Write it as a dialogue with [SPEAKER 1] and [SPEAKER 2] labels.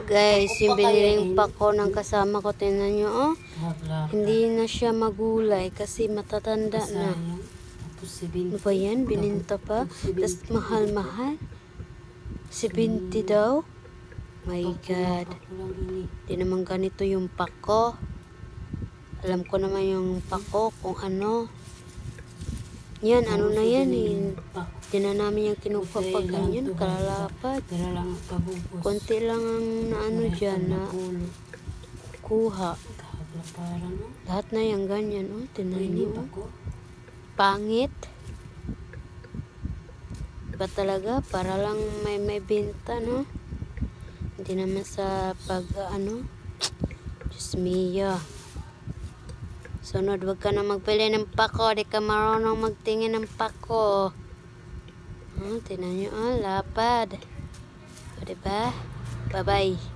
[SPEAKER 1] Guys, yung biniling pako ng kasama ko, tingnan nyo, oh. Hindi na siya magulay kasi matatanda na. Ano ba yan? Bininta pa? Tapos mahal-mahal? 70 daw? My God. Di naman ganito yung pako. Alam ko naman yung pako kung ano. Yan, ano na yan eh. Di na namin yung kinuha pa ganyan, kalalapad. Konti lang ang naano dyan na kuha. Lahat na yung ganyan, oh. Tinan niyo, oh. Pangit. Ba talaga? Para lang may benta, no? Hindi naman sa pag, ano. Diyos mio. Sunod, wag ka na magpili ng pako. Di ka marunong magtingin ng pako. Oh, tinan nyo, oh, lapad. O, diba? Bye-bye.